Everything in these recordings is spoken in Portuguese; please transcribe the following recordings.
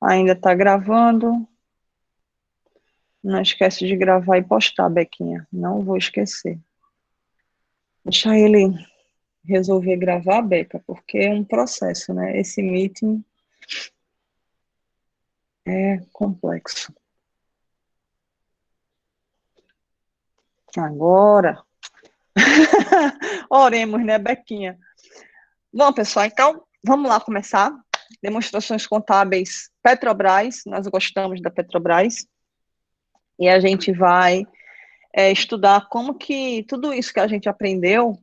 Ainda está gravando. Não esquece de gravar e postar, Bequinha. Não vou esquecer. Deixa ele resolver gravar, Beca, porque é um processo, né? Esse meeting é complexo. Agora. Oremos, né, Bequinha? Bom, pessoal, então, vamos lá começar. Demonstrações contábeis Petrobras. Nós gostamos da Petrobras. E a gente vai estudar como que tudo isso que a gente aprendeu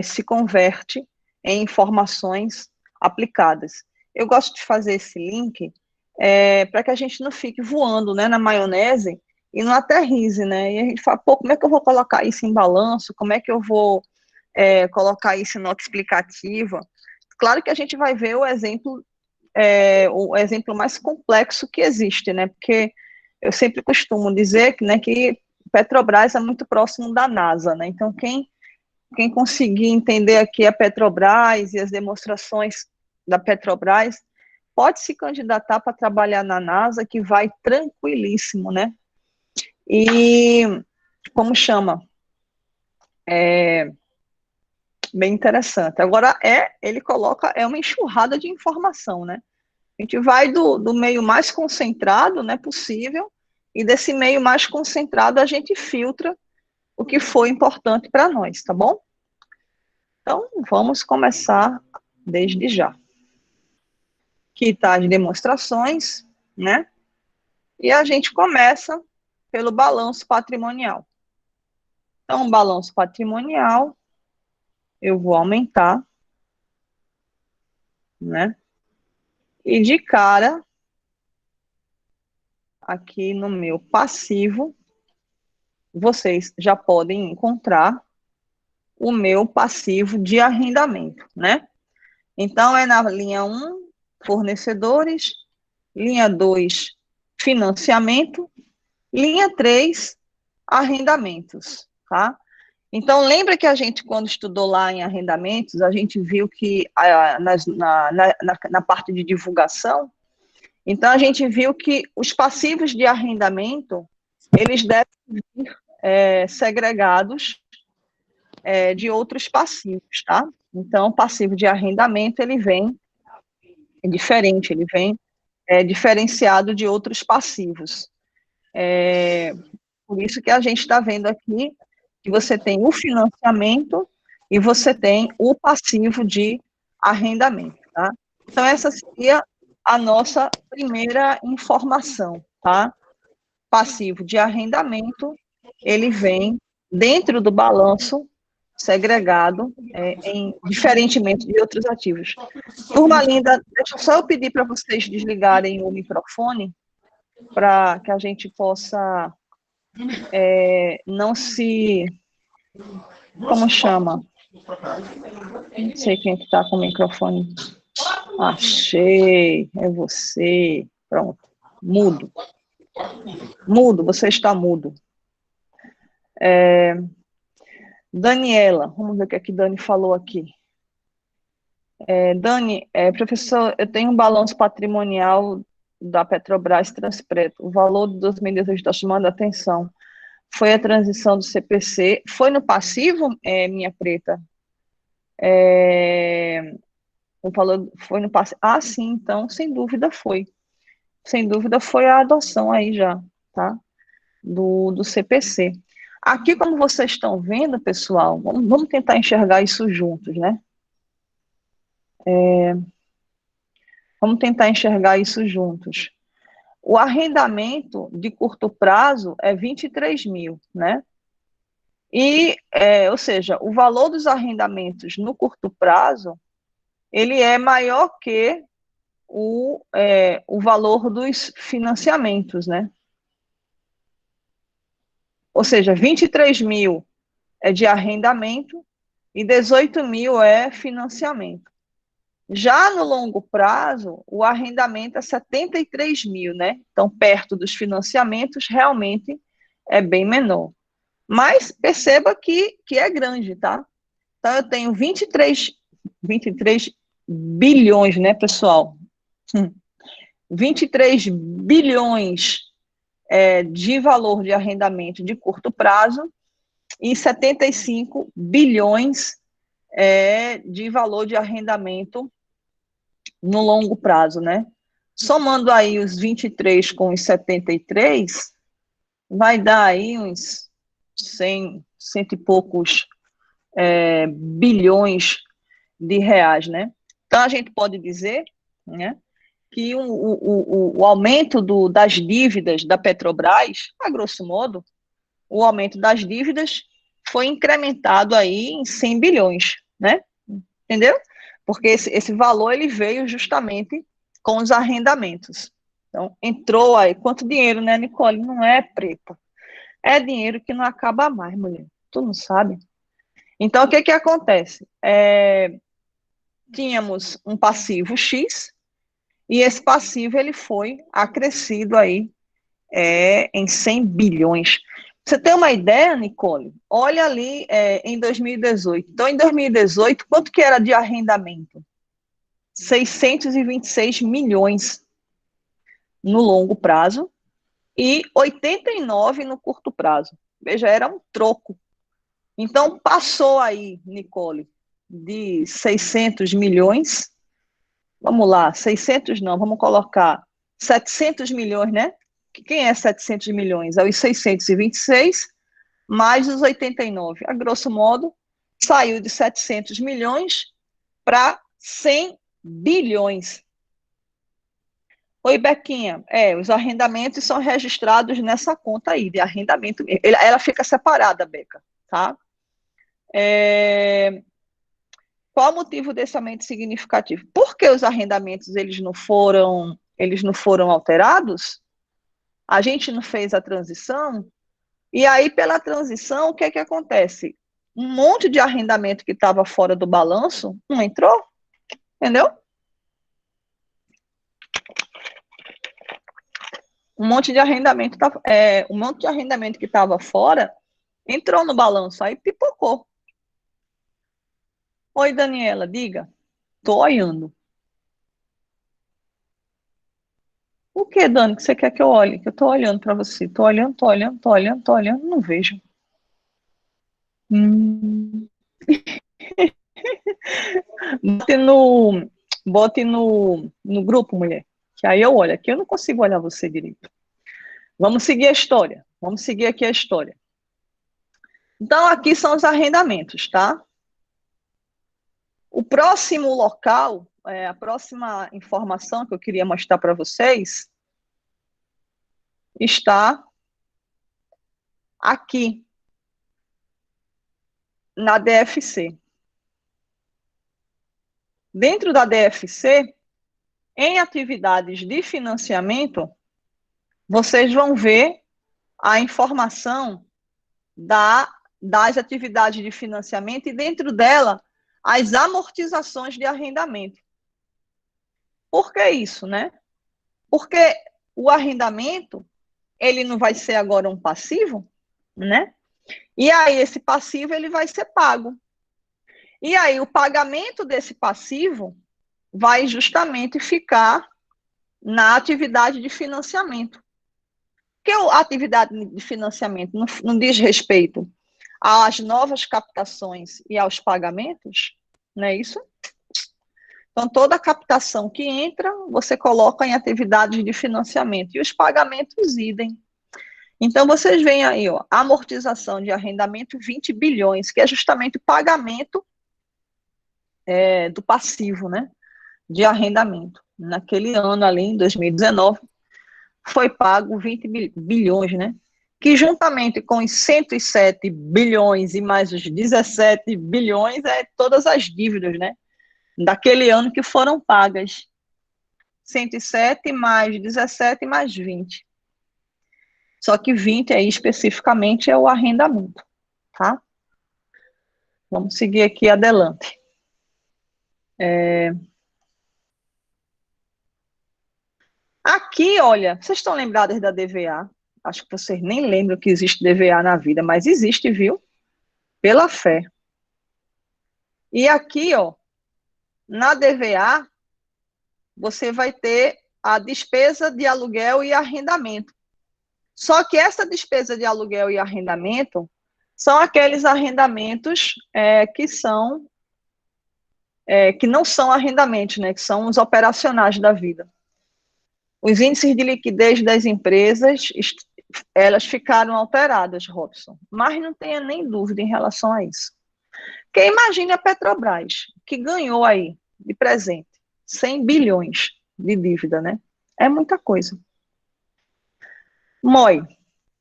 se converte em informações aplicadas. Eu gosto de fazer esse link para que a gente não fique voando, né, na maionese e não aterrize, né? E a gente fala, pô, como é que eu vou colocar isso em balanço? Como é que eu vou colocar isso em nota explicativa? Claro que a gente vai ver o exemplo mais complexo que existe, né? Porque eu sempre costumo dizer que Petrobras é muito próximo da NASA, né? Então, quem conseguir entender aqui a Petrobras e as demonstrações da Petrobras, pode se candidatar para trabalhar na NASA, que vai tranquilíssimo, né? E, como chama? Bem interessante. Agora, ele coloca, uma enxurrada de informação, né? A gente vai do meio mais concentrado, né, possível, e desse meio mais concentrado a gente filtra o que foi importante para nós, tá bom? Então, vamos começar desde já. Aqui tá as demonstrações, né? E a gente começa pelo balanço patrimonial. Então, o balanço patrimonial, eu vou aumentar, né? E de cara, aqui no meu passivo, vocês já podem encontrar o meu passivo de arrendamento, né? Então, é na linha 1, fornecedores, linha 2, financiamento, linha 3, arrendamentos, tá? Então, lembra que a gente, quando estudou lá em arrendamentos, a gente viu que na parte de divulgação, então a gente viu que os passivos de arrendamento, eles devem vir segregados de outros passivos, tá? Então, o passivo de arrendamento, ele vem diferente, ele vem diferenciado de outros passivos. Por isso que a gente está vendo aqui que você tem o financiamento e você tem o passivo de arrendamento, tá? Então, essa seria a nossa primeira informação, tá? Passivo de arrendamento, ele vem dentro do balanço segregado, diferentemente de outros ativos. Turma linda, deixa só eu pedir para vocês desligarem o microfone, para que a gente possa não se... Como chama? Não sei quem que está com o microfone. Achei, é você. Pronto, mudo. Mudo, você está mudo. Daniela, vamos ver o que a Dani falou aqui. Dani, professor, eu tenho um balanço patrimonial da Petrobras Transpreto. O valor de 2018 está chamando a atenção. Foi a transição do CPC. Foi no passivo, minha preta? O valor foi no passivo. Ah, sim, então, sem dúvida foi. Sem dúvida foi a adoção aí já, tá? Do CPC. Aqui, como vocês estão vendo, pessoal, vamos tentar enxergar isso juntos, né? Vamos tentar enxergar isso juntos. O arrendamento de curto prazo é 23 mil, né? E, ou seja, o valor dos arrendamentos no curto prazo, ele é maior que o valor dos financiamentos, né? Ou seja, 23 mil é de arrendamento e 18 mil é financiamento. Já no longo prazo, o arrendamento é 73 mil, né? Então, perto dos financiamentos, realmente é bem menor. Mas perceba que é grande, tá? Então, eu tenho 23 bilhões, né, pessoal? 23 bilhões de valor de arrendamento de curto prazo e 75 bilhões de valor de arrendamento no longo prazo, né? Somando aí os 23 com os 73, vai dar aí uns 100 e poucos bilhões de reais, né? Então, a gente pode dizer, né, que o aumento das dívidas da Petrobras, a grosso modo, o aumento das dívidas foi incrementado aí em 100 bilhões, né? Entendeu? Porque esse valor ele veio justamente com os arrendamentos. Então, entrou aí. Quanto dinheiro, né, Nicole? Não é preta. É dinheiro que não acaba mais, mulher. Tu não sabe? Então, o que que acontece? Tínhamos um passivo X, e esse passivo ele foi acrescido aí em 100 bilhões. Você tem uma ideia, Nicole? Olha ali em 2018. Então, em 2018, quanto que era de arrendamento? 626 milhões no longo prazo e 89 no curto prazo. Veja, era um troco. Então, passou aí, Nicole, de 600 milhões, vamos lá, 600 não, vamos colocar 700 milhões, né? Quem é 700 milhões? É os 626 mais os 89. A grosso modo, saiu de 700 milhões para 100 bilhões. Oi, Bequinha. Os arrendamentos são registrados nessa conta aí, de arrendamento. Ela fica separada, Beca, tá? Qual o motivo desse aumento significativo? Por que os arrendamentos eles não foram alterados? A gente não fez a transição? E aí, pela transição, o que é que acontece? Um monte de arrendamento que estava fora do balanço não entrou, entendeu? Um monte de arrendamento que estava fora entrou no balanço, aí pipocou. Oi, Daniela, diga. Tô olhando. O que, Dani, que você quer que eu olhe? Que eu tô olhando para você. Tô olhando, tô olhando, tô olhando, tô olhando, não vejo. Hum. Bote no, bote no grupo, mulher. Que aí eu olho. Aqui eu não consigo olhar você direito. Vamos seguir a história. Vamos seguir aqui a história. Então, aqui são os arrendamentos, tá? O próximo local, a próxima informação que eu queria mostrar para vocês está aqui, na DFC. Dentro da DFC, em atividades de financiamento, vocês vão ver a informação das atividades de financiamento e dentro dela as amortizações de arrendamento. Por que isso, né? Porque o arrendamento, ele não vai ser agora um passivo, né? E aí esse passivo ele vai ser pago. E aí o pagamento desse passivo vai justamente ficar na atividade de financiamento. Porque a atividade de financiamento não diz respeito às novas captações e aos pagamentos, não é isso? Então, toda a captação que entra, você coloca em atividades de financiamento. E os pagamentos idem. Então, vocês veem aí, ó, amortização de arrendamento 20 bilhões, que é justamente o pagamento do passivo, né, de arrendamento. Naquele ano ali, em 2019, foi pago 20 bilhões, né, que juntamente com os 107 bilhões e mais os 17 bilhões, todas as dívidas, né, daquele ano que foram pagas. 107 mais 17 mais 20. Só que 20 aí especificamente é o arrendamento, tá? Vamos seguir aqui adelante. Aqui, olha, vocês estão lembradas da DVA? Acho que vocês nem lembram que existe DVA na vida, mas existe, viu? Pela fé. E aqui, ó, na DVA, você vai ter a despesa de aluguel e arrendamento. Só que essa despesa de aluguel e arrendamento são aqueles arrendamentos que não são arrendamentos, né, que são os operacionais da vida. Os índices de liquidez das empresas, elas ficaram alteradas, Robson, mas não tenha nem dúvida em relação a isso. Porque imagine a Petrobras, que ganhou aí, de presente, 100 bilhões de dívida, né? É muita coisa. Moi,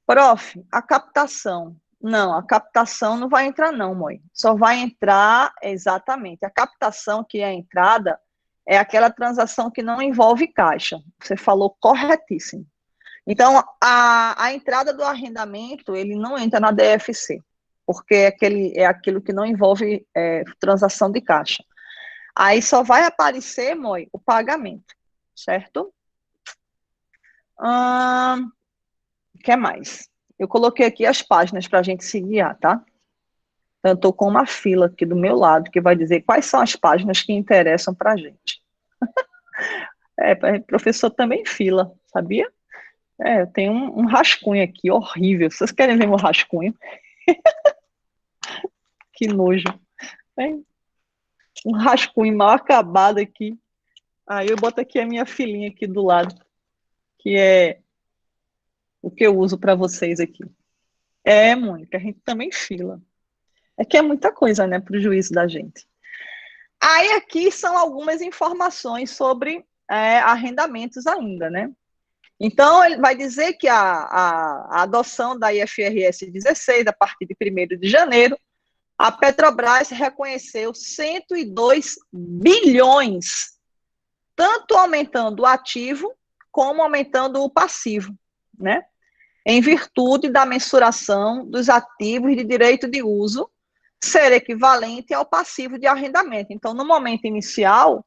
prof, a captação. Não, a captação não vai entrar não, Moi. Só vai entrar, exatamente, a captação, que é a entrada, é aquela transação que não envolve caixa. Você falou corretíssimo. Então, a entrada do arrendamento, ele não entra na DFC, porque é aquilo que não envolve transação de caixa. Aí só vai aparecer, Moi, o pagamento, certo? O que mais? Eu coloquei aqui as páginas para a gente se guiar, tá? Então, eu estou com uma fila aqui do meu lado, que vai dizer quais são as páginas que interessam para a gente. Professor também fila, sabia? Eu tenho um rascunho aqui, horrível. Vocês querem ver meu rascunho? Que nojo. Um rascunho mal acabado aqui. Aí eu boto aqui a minha filinha aqui do lado, que é o que eu uso para vocês aqui. Mônica, a gente também fila. É que é muita coisa, né, para o juízo da gente. Aí aqui são algumas informações sobre arrendamentos ainda, né? Então, ele vai dizer que a adoção da IFRS 16, a partir de 1º de janeiro, a Petrobras reconheceu 102 bilhões, tanto aumentando o ativo como aumentando o passivo, né? Em virtude da mensuração dos ativos de direito de uso ser equivalente ao passivo de arrendamento. Então, no momento inicial,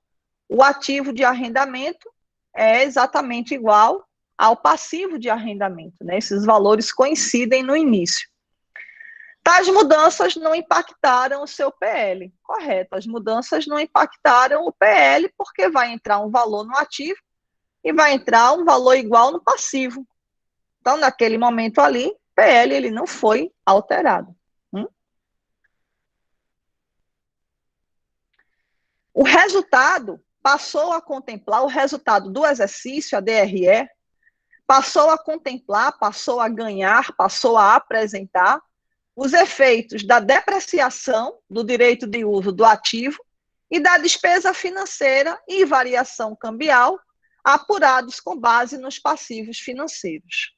o ativo de arrendamento é exatamente igual ao passivo de arrendamento, né? Esses valores coincidem no início. Tais mudanças não impactaram o seu PL, correto? As mudanças não impactaram o PL porque vai entrar um valor no ativo e vai entrar um valor igual no passivo. Então, naquele momento ali, PL ele não foi alterado. O resultado passou a contemplar, o resultado do exercício, a DRE, passou a contemplar, passou a ganhar, passou a apresentar os efeitos da depreciação do direito de uso do ativo e da despesa financeira e variação cambial apurados com base nos passivos financeiros,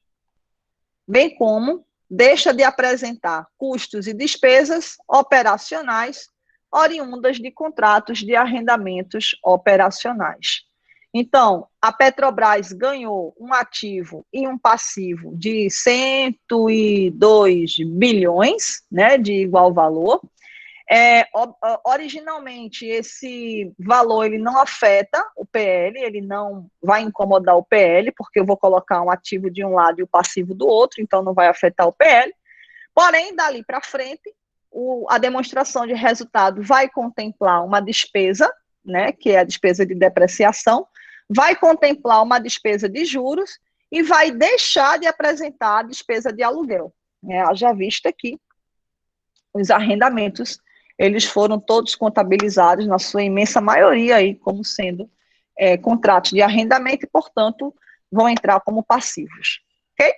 bem como deixa de apresentar custos e despesas operacionais oriundas de contratos de arrendamentos operacionais. Então, a Petrobras ganhou um ativo e um passivo de 102 bilhões, né, de igual valor. Originalmente, esse valor ele não afeta o PL, ele não vai incomodar o PL, porque eu vou colocar um ativo de um lado e o passivo do outro, então não vai afetar o PL. Porém, dali para frente, a demonstração de resultado vai contemplar uma despesa, né, que é a despesa de depreciação, vai contemplar uma despesa de juros e vai deixar de apresentar a despesa de aluguel. Já visto aqui, os arrendamentos, eles foram todos contabilizados, na sua imensa maioria, aí, como sendo contratos de arrendamento e, portanto, vão entrar como passivos. Ok?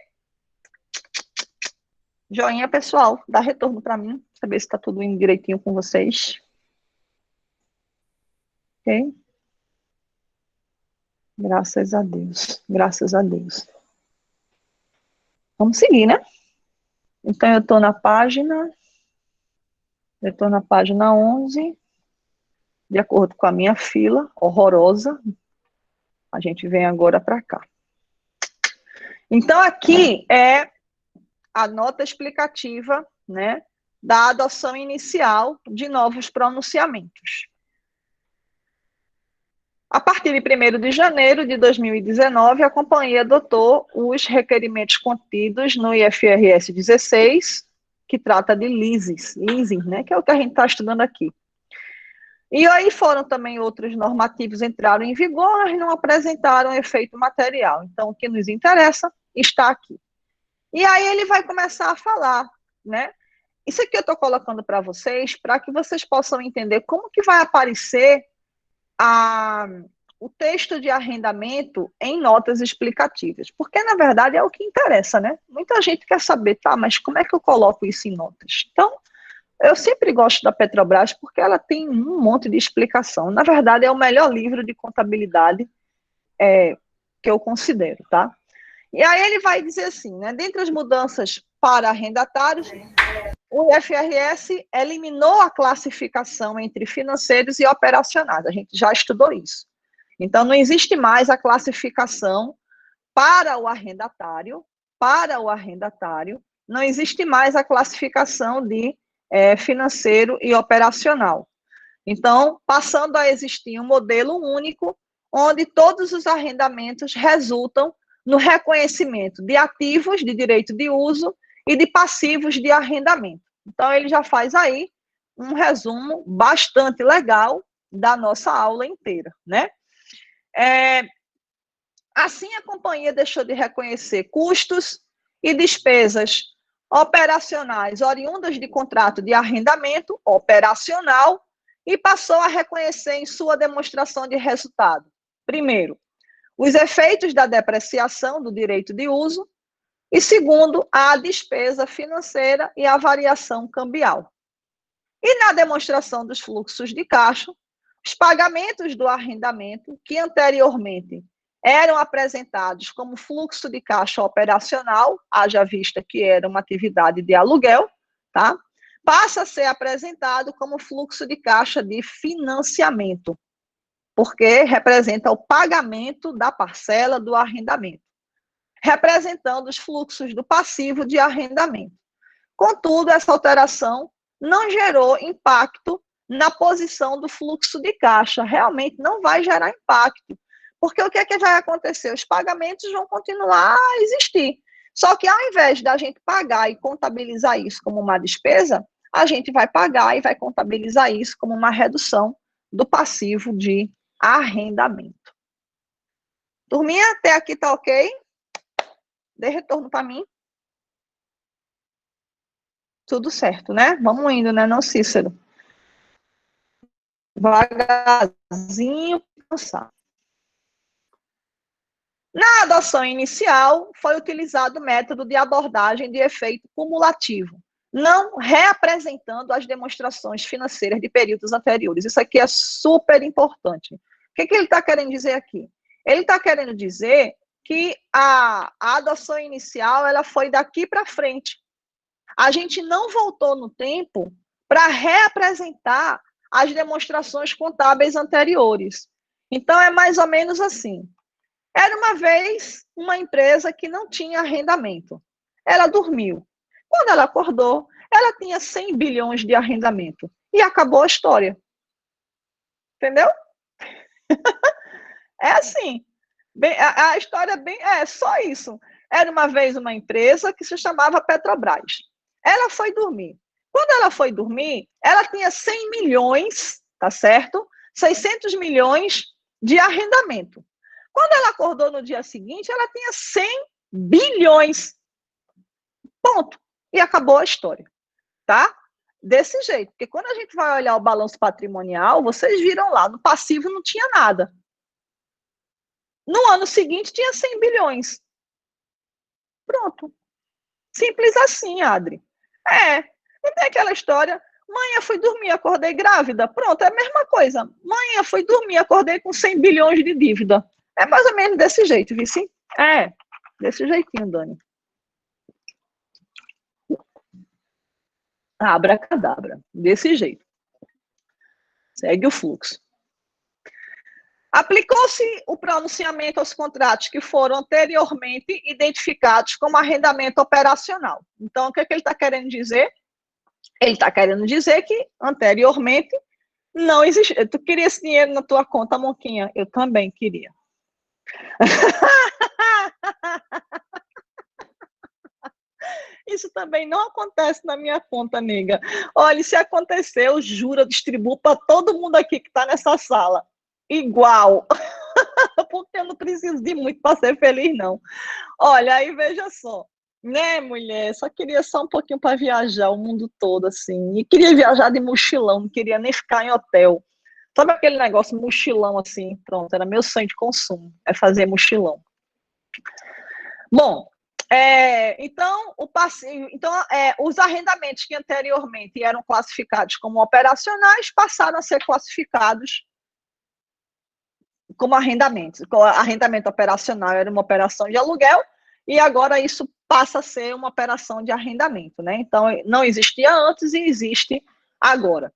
Joinha, pessoal, dá retorno para mim, saber se está tudo indo direitinho com vocês. Ok? Graças a Deus, graças a Deus. Vamos seguir, né? Então, eu estou na página 11, de acordo com a minha fila horrorosa. A gente vem agora para cá. Então, aqui é a nota explicativa, né, da adoção inicial de novos pronunciamentos. A partir de 1º de janeiro de 2019, a companhia adotou os requerimentos contidos no IFRS 16, que trata de leasing, né, que é o que a gente está estudando aqui. E aí foram também outros normativos entraram em vigor, mas não apresentaram efeito material. Então, o que nos interessa está aqui. E aí ele vai começar a falar, né? Isso aqui eu estou colocando para vocês, para que vocês possam entender como que vai aparecer o texto de arrendamento em notas explicativas. Porque, na verdade, é o que interessa, né? Muita gente quer saber, tá, mas como é que eu coloco isso em notas? Então, eu sempre gosto da Petrobras porque ela tem um monte de explicação. Na verdade, é o melhor livro de contabilidade que eu considero, tá? E aí ele vai dizer assim, né? Dentre as mudanças para arrendatários, o IFRS eliminou a classificação entre financeiros e operacionais. A gente já estudou isso. Então, não existe mais a classificação para o arrendatário, não existe mais a classificação de financeiro e operacional. Então, passando a existir um modelo único, onde todos os arrendamentos resultam no reconhecimento de ativos de direito de uso e de passivos de arrendamento. Então, ele já faz aí um resumo bastante legal da nossa aula inteira, né? Assim, a companhia deixou de reconhecer custos e despesas operacionais oriundas de contrato de arrendamento operacional e passou a reconhecer em sua demonstração de resultado, primeiro, os efeitos da depreciação do direito de uso e, segundo, a despesa financeira e a variação cambial. E na demonstração dos fluxos de caixa, os pagamentos do arrendamento, que anteriormente eram apresentados como fluxo de caixa operacional, haja vista que era uma atividade de aluguel, tá? Passa a ser apresentado como fluxo de caixa de financiamento, porque representa o pagamento da parcela do arrendamento, representando os fluxos do passivo de arrendamento. Contudo, essa alteração não gerou impacto na posição do fluxo de caixa, realmente não vai gerar impacto, porque o que é que vai acontecer? Os pagamentos vão continuar a existir, só que ao invés da gente pagar e contabilizar isso como uma despesa, a gente vai pagar e vai contabilizar isso como uma redução do passivo de arrendamento. Turminha, até aqui tá ok? Dê retorno para mim. Tudo certo, né? Vamos indo, né, não, Cícero? Vagarzinho, cansar. Na adoção inicial, foi utilizado o método de abordagem de efeito cumulativo, não reapresentando as demonstrações financeiras de períodos anteriores. Isso aqui é super importante. O que ele está querendo dizer aqui? Ele está querendo dizer que a adoção inicial ela foi daqui para frente. A gente não voltou no tempo para reapresentar as demonstrações contábeis anteriores. Então, é mais ou menos assim. Era uma vez uma empresa que não tinha arrendamento. Ela dormiu. Quando ela acordou, ela tinha 100 bilhões de arrendamento. E acabou a história. Entendeu? É assim. A história é só isso. Era uma vez uma empresa que se chamava Petrobras. Ela foi dormir. Quando ela foi dormir, ela tinha 100 milhões, tá certo? 600 milhões de arrendamento. Quando ela acordou no dia seguinte, ela tinha 100 bilhões. Ponto. E acabou a história, tá? Desse jeito. Porque quando a gente vai olhar o balanço patrimonial, vocês viram lá, no passivo não tinha nada. No ano seguinte, tinha 100 bilhões. Pronto. Simples assim, Adri. Não tem aquela história, mãe, eu fui dormir, acordei grávida. Pronto, é a mesma coisa. Mãe, eu fui dormir, acordei com 100 bilhões de dívida. É mais ou menos desse jeito, viu? Sim? Desse jeitinho, Dani. Abracadabra, desse jeito. Segue o fluxo. Aplicou-se o pronunciamento aos contratos que foram anteriormente identificados como arrendamento operacional. Então, o que ele está querendo dizer? Ele está querendo dizer que, anteriormente, não existia. Tu queria esse dinheiro na tua conta, Monquinha? Eu também queria. isso também não acontece na minha conta, nega. Olha, se acontecer, eu juro, eu distribuo para todo mundo aqui que está nessa sala. Igual. Porque eu não preciso de muito para ser feliz, não. Olha, aí veja só. Né, mulher? Só queria só um pouquinho para viajar o mundo todo, assim. E queria viajar de mochilão, não queria nem ficar em hotel. Sabe aquele negócio mochilão, assim? Pronto, era meu sonho de consumo. É fazer mochilão. Bom, então, os arrendamentos que anteriormente eram classificados como operacionais passaram a ser classificados como arrendamentos. O arrendamento operacional era uma operação de aluguel e agora isso passa a ser uma operação de arrendamento, né? Então, não existia antes e existe agora.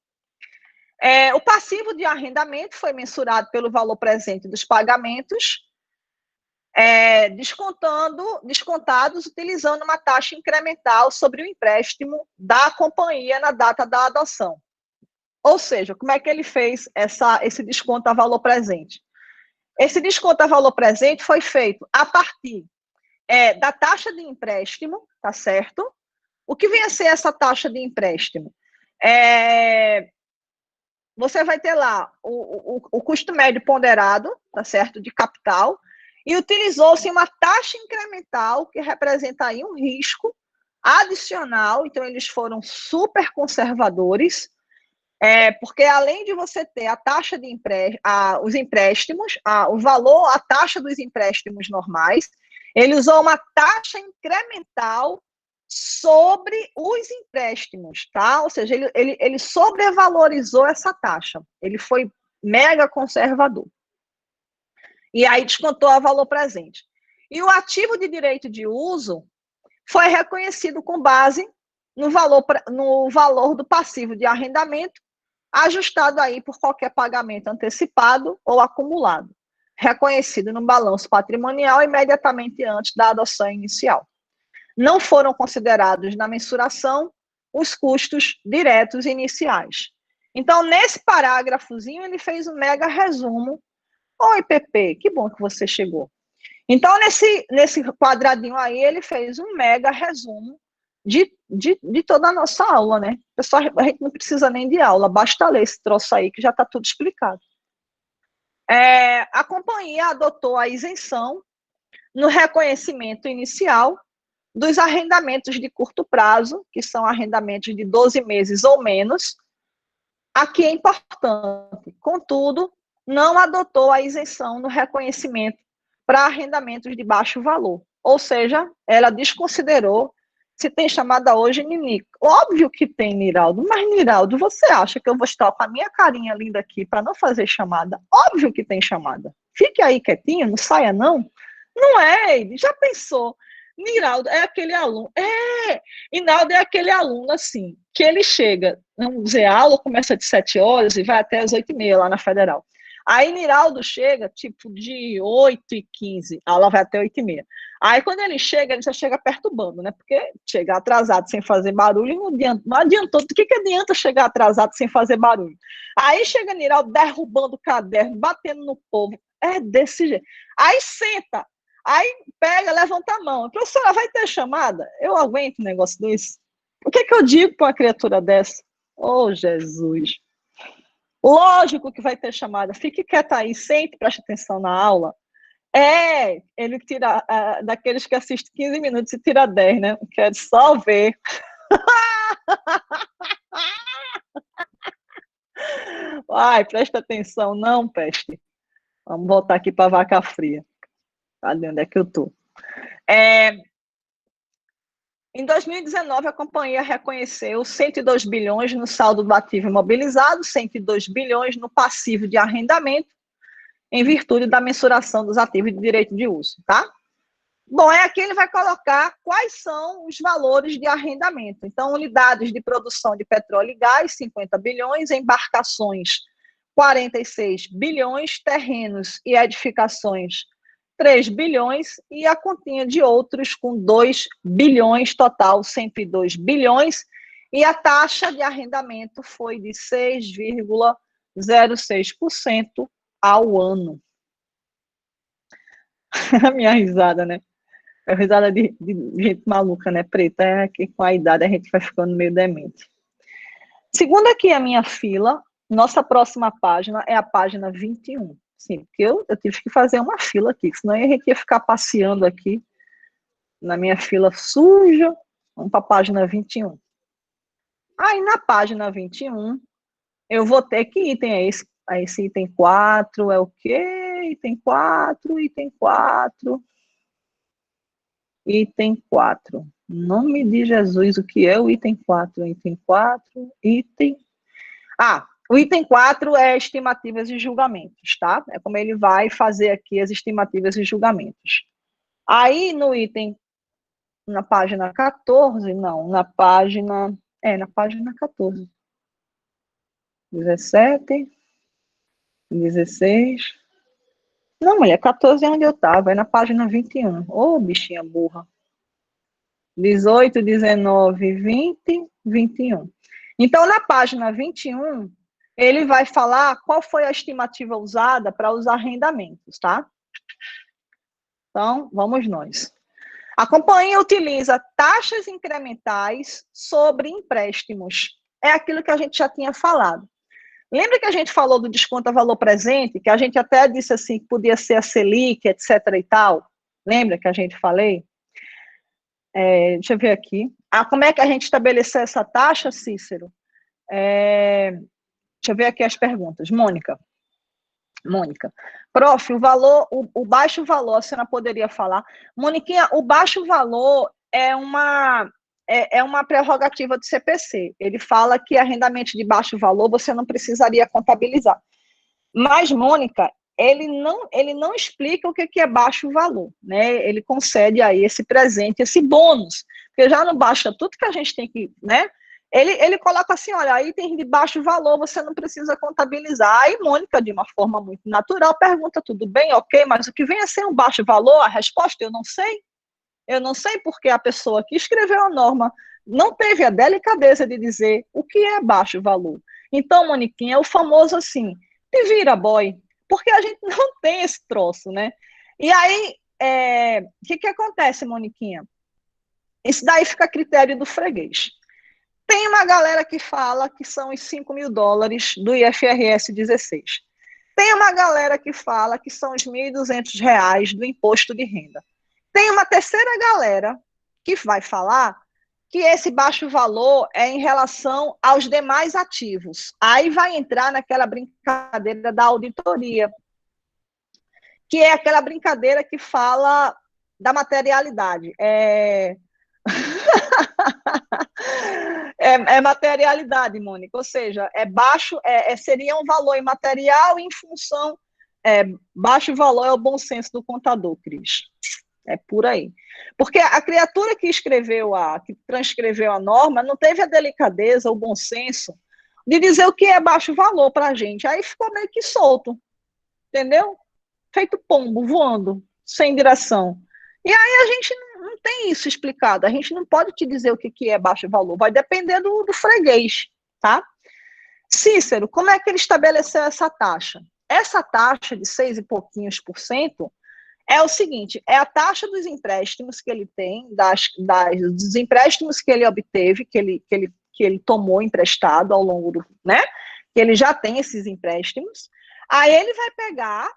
O passivo de arrendamento foi mensurado pelo valor presente dos pagamentos, descontados utilizando uma taxa incremental sobre o empréstimo da companhia na data da adoção. Ou seja, como é que ele fez esse desconto a valor presente? Esse desconto a valor presente foi feito a partir da taxa de empréstimo, tá certo? O que vem a ser essa taxa de empréstimo? Você vai ter lá o custo médio ponderado, tá certo, de capital, e utilizou-se uma taxa incremental que representa aí um risco adicional, então eles foram super conservadores, porque além de você ter a taxa de os empréstimos, o valor, a taxa dos empréstimos normais, ele usou uma taxa incremental sobre os empréstimos, tá? Ou seja, ele sobrevalorizou essa taxa. Ele foi mega conservador. E aí descontou a valor presente. E o ativo de direito de uso foi reconhecido com base no valor do passivo de arrendamento, ajustado aí por qualquer pagamento antecipado ou acumulado, reconhecido no balanço patrimonial imediatamente antes da adoção inicial. Não foram considerados na mensuração os custos diretos iniciais. Então, nesse parágrafozinho, ele fez um mega resumo. Oi, Pepe, que bom que você chegou. Então, nesse quadradinho aí, ele fez um mega resumo de toda a nossa aula, né? Pessoal, a gente não precisa nem de aula, basta ler esse troço aí que já está tudo explicado. A companhia adotou a isenção no reconhecimento inicial dos arrendamentos de curto prazo, que são arrendamentos de 12 meses ou menos. Aqui é importante, contudo, não adotou a isenção no reconhecimento para arrendamentos de baixo valor. Ou seja, ela desconsiderou se tem chamada hoje, Ninico. Óbvio que tem, Niraldo, mas, Niraldo, você acha que eu vou estar com a minha carinha linda aqui para não fazer chamada? Óbvio que tem chamada. Fique aí quietinho, não saia não. Não é, ele já pensou. Niraldo é aquele aluno. Niraldo é aquele aluno, assim, que ele chega, vamos dizer, a aula começa de 7 horas e vai até as 8h30 lá na Federal. Aí Niraldo chega, tipo, de 8h15, a aula vai até 8h30. Aí quando ele já chega perturbando, né? Porque chegar atrasado sem fazer barulho não adiantou. O que adianta chegar atrasado sem fazer barulho? Aí chega Niraldo derrubando o caderno, batendo no povo. É desse jeito. Aí senta. Aí pega, levanta a mão. Professora, vai ter chamada? Eu aguento um negócio desse? O que eu digo para uma criatura dessa? Oh, Jesus. Lógico que vai ter chamada. Fique quieta aí, sente, preste atenção na aula. Ele tira, daqueles que assistem 15 minutos e tira 10, né? Quero só ver. Ai, presta atenção, não, peste. Vamos voltar aqui para a vaca fria. Cadê onde é que eu tô? Em 2019, a companhia reconheceu 102 bilhões no saldo do ativo imobilizado, 102 bilhões no passivo de arrendamento, em virtude da mensuração dos ativos de direito de uso, tá? Bom, aqui ele vai colocar quais são os valores de arrendamento. Então, unidades de produção de petróleo e gás, 50 bilhões, embarcações, 46 bilhões, terrenos e edificações, 3 bilhões, e a continha de outros com 2 bilhões, total 102 bilhões, e a taxa de arrendamento foi de 6,06% ao ano. A minha risada, né? É risada de gente maluca, né, preta? É que com a idade a gente vai ficando meio demente. Segundo aqui a minha fila, nossa próxima página é a página 21. Sim, porque eu tive que fazer uma fila aqui, senão a gente ia ficar passeando aqui na minha fila suja. Vamos para a página 21. Aí na página 21, eu vou ter que item é esse? Esse item 4 é o quê? Item 4, item 4. Item 4. Nome de Jesus, o que é o item 4? Item 4, item... o item 4 é estimativas e julgamentos, tá? É como ele vai fazer aqui as estimativas e julgamentos. Aí, no item, na página 14, não, na página 14. 17, 16... Não, mulher, 14 é onde eu estava, é na página 21. Ô, bichinha burra. 18, 19, 20, 21. Então, na página 21, ele vai falar qual foi a estimativa usada para os arrendamentos, tá? Então, vamos nós. A companhia utiliza taxas incrementais sobre empréstimos. É aquilo que a gente já tinha falado. Lembra que a gente falou do desconto a valor presente, que a gente até disse assim, que podia ser a Selic, etc. e tal? Lembra que a gente falei? Deixa eu ver aqui. Como é que a gente estabeleceu essa taxa, Cícero? Deixa eu ver aqui as perguntas. Mônica, prof, o baixo valor, a senhora poderia falar? Moniquinha, o baixo valor é uma prerrogativa do CPC. Ele fala que arrendamento de baixo valor você não precisaria contabilizar. Mas, Mônica, ele não explica o que é baixo valor, né? Ele concede aí esse presente, esse bônus, porque já não basta tudo que a gente tem que, né? Ele coloca assim, olha, aí tem de baixo valor, você não precisa contabilizar. Aí Mônica, de uma forma muito natural, pergunta, tudo bem, ok, mas o que vem a ser um baixo valor? A resposta, eu não sei. Eu não sei porque a pessoa que escreveu a norma não teve a delicadeza de dizer o que é baixo valor. Então, Moniquinha, é o famoso assim, te vira, boy, porque a gente não tem esse troço, né? E aí, o que acontece, Moniquinha? Isso daí fica a critério do freguês. Tem uma galera que fala que são os 5 mil dólares do IFRS 16. Tem uma galera que fala que são os 1.200 reais do imposto de renda. Tem uma terceira galera que vai falar que esse baixo valor é em relação aos demais ativos. Aí vai entrar naquela brincadeira da auditoria, que é aquela brincadeira que fala da materialidade. É materialidade, Mônica, ou seja, baixo, seria um valor imaterial em função, baixo valor é o bom senso do contador, Cris. É por aí. Porque a criatura que transcreveu a norma não teve a delicadeza, o bom senso de dizer o que é baixo valor para a gente. Aí ficou meio que solto, entendeu? Feito pombo, voando, sem direção. E aí a gente não tem isso explicado. A gente não pode te dizer o que é baixo valor. Vai depender do freguês, tá? Cícero, como é que ele estabeleceu essa taxa? Essa taxa de 6 e pouquinhos por cento é o seguinte, é a taxa dos empréstimos que ele tem, dos empréstimos que ele obteve, que ele tomou emprestado ao longo do, né? Que ele já tem esses empréstimos. Aí ele vai pegar,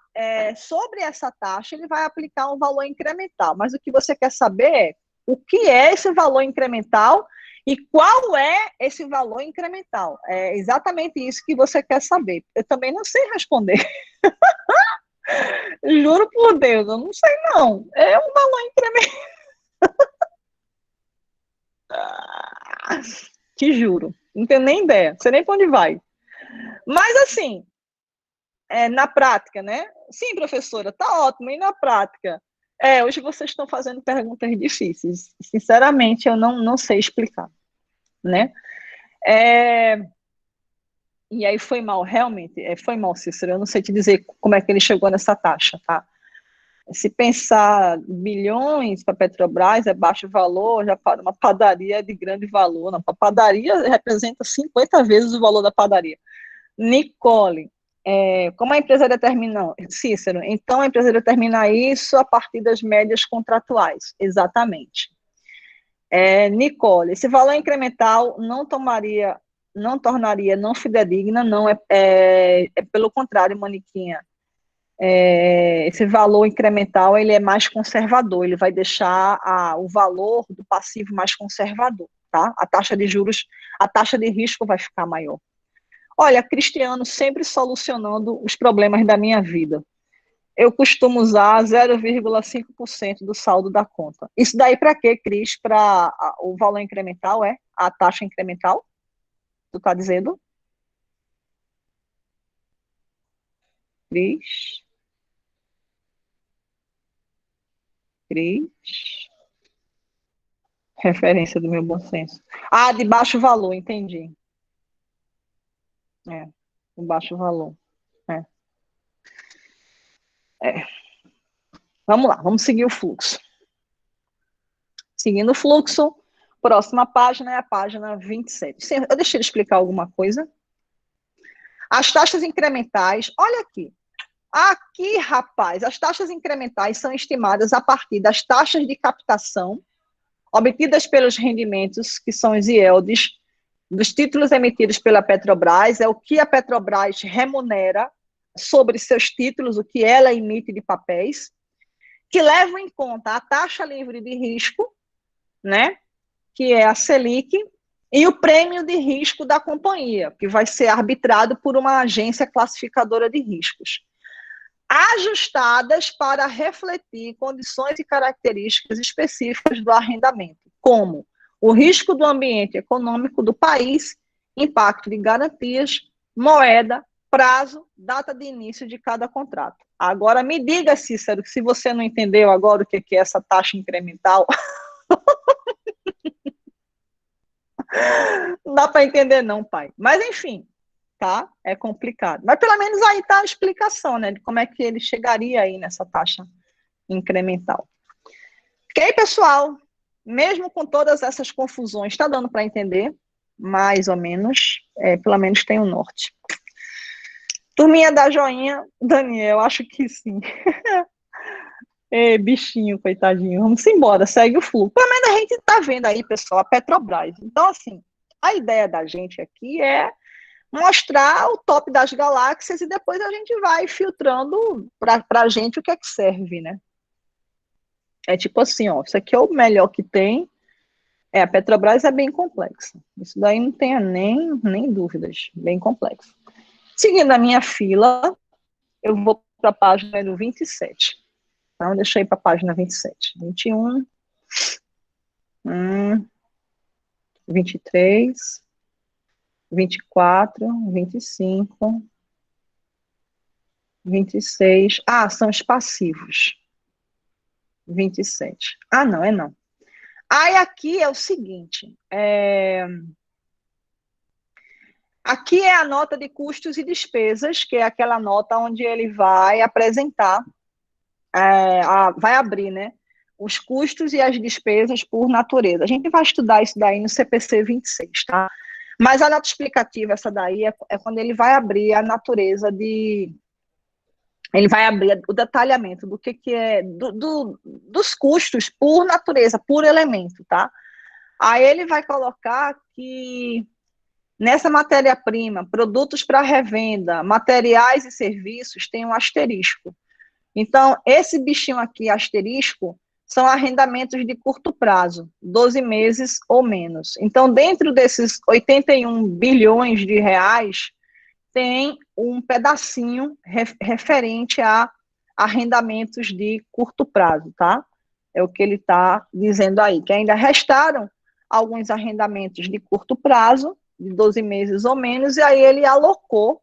sobre essa taxa, ele vai aplicar um valor incremental. Mas o que você quer saber é o que é esse valor incremental e qual é esse valor incremental. É exatamente isso que você quer saber. Eu também não sei responder. Juro por Deus, eu não sei não. É um valor incremental. Te juro. Não tenho nem ideia. Não sei nem para onde vai. Mas assim, na prática, né? Sim, professora, tá ótimo. E na prática? Hoje vocês estão fazendo perguntas difíceis. Sinceramente, eu não sei explicar, né? E aí foi mal, realmente, foi mal, Cícero. Eu não sei te dizer como é que ele chegou nessa taxa, tá? Se pensar bilhões para a Petrobras é baixo valor, já para uma padaria de grande valor. Não, a padaria representa 50 vezes o valor da padaria. Nicole, Como a empresa determina, Cícero, então a empresa determina isso a partir das médias contratuais, exatamente. Nicole, esse valor incremental não tornaria não fidedigna, não pelo contrário, Moniquinha, esse valor incremental ele é mais conservador, ele vai deixar o valor do passivo mais conservador, tá? A taxa de juros, a taxa de risco vai ficar maior. Olha, Cristiano sempre solucionando os problemas da minha vida. Eu costumo usar 0,5% do saldo da conta. Isso daí para quê, Cris? Para o valor incremental, a taxa incremental? Tu está dizendo? Cris? Cris? Referência do meu bom senso. De baixo valor, entendi. De baixo valor. É. Vamos lá, vamos seguir o fluxo. Seguindo o fluxo, próxima página é a página 27. Eu deixei de explicar alguma coisa? As taxas incrementais, olha aqui. Aqui, rapaz, as taxas incrementais são estimadas a partir das taxas de captação obtidas pelos rendimentos, que são os IELDs, dos títulos emitidos pela Petrobras, é o que a Petrobras remunera sobre seus títulos, o que ela emite de papéis, que levam em conta a taxa livre de risco, né, que é a Selic, e o prêmio de risco da companhia, que vai ser arbitrado por uma agência classificadora de riscos, ajustadas para refletir condições e características específicas do arrendamento, como o risco do ambiente econômico do país, impacto de garantias, moeda, prazo, data de início de cada contrato. Agora, me diga, Cícero, se você não entendeu agora o que é essa taxa incremental, não dá para entender não, pai. Mas, enfim, tá? É complicado. Mas, pelo menos, aí está a explicação, né, de como é que ele chegaria aí nessa taxa incremental. Ok, pessoal? Mesmo com todas essas confusões, está dando para entender? Mais ou menos. Pelo menos tem o norte. Turminha da joinha, Daniel, acho que sim. Bichinho, coitadinho. Vamos embora, segue o fluxo. Pelo menos a gente está vendo aí, pessoal, a Petrobras. Então, assim, a ideia da gente aqui é mostrar o top das galáxias e depois a gente vai filtrando para a gente o que é que serve, né? É tipo assim, ó, isso aqui é o melhor que tem. A Petrobras é bem complexa. Isso daí não tenha nem dúvidas. Bem complexo. Seguindo a minha fila, eu vou para a página do 27. Então, deixa eu ir para a página 27. 21, 23, 24, 25, 26. São os passivos. 27. Não, não. Aí aqui é o seguinte, aqui é a nota de custos e despesas, que é aquela nota onde ele vai apresentar, vai abrir, né, os custos e as despesas por natureza. A gente vai estudar isso daí no CPC 26, tá? Mas a nota explicativa, essa daí, é quando ele vai abrir a natureza ele vai abrir o detalhamento do que é, dos custos por natureza, por elemento, tá? Aí ele vai colocar que nessa matéria-prima, produtos para revenda, materiais e serviços, tem um asterisco. Então, esse bichinho aqui, asterisco, são arrendamentos de curto prazo, 12 meses ou menos. Então, dentro desses 81 bilhões de reais, tem um pedacinho referente a arrendamentos de curto prazo, tá? É o que ele está dizendo aí, que ainda restaram alguns arrendamentos de curto prazo, de 12 meses ou menos, e aí ele alocou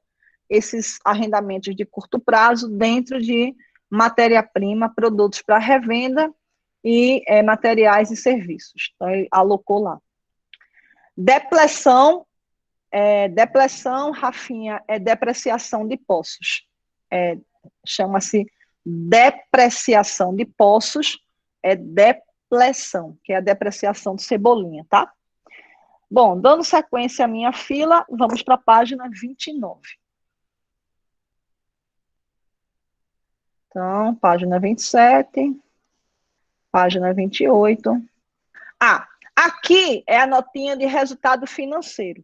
esses arrendamentos de curto prazo dentro de matéria-prima, produtos para revenda e materiais e serviços. Então, ele alocou lá. Depleção, Rafinha, é depreciação de poços. Chama-se depreciação de poços, depleção, que é a depreciação de Cebolinha, tá? Bom, dando sequência à minha fila, vamos para a página 29. Então, página 27, página 28. Ah, aqui é a notinha de resultado financeiro.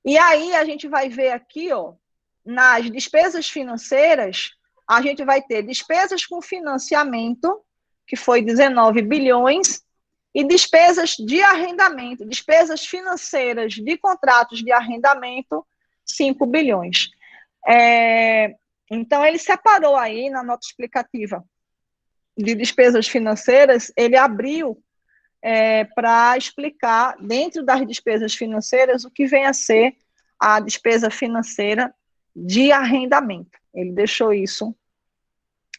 E aí a gente vai ver aqui, ó, nas despesas financeiras, a gente vai ter despesas com financiamento, que foi 19 bilhões, e despesas de arrendamento, despesas financeiras de contratos de arrendamento, 5 bilhões. Então, ele separou aí na nota explicativa de despesas financeiras, ele abriu para explicar, dentro das despesas financeiras, o que vem a ser a despesa financeira de arrendamento. Ele deixou isso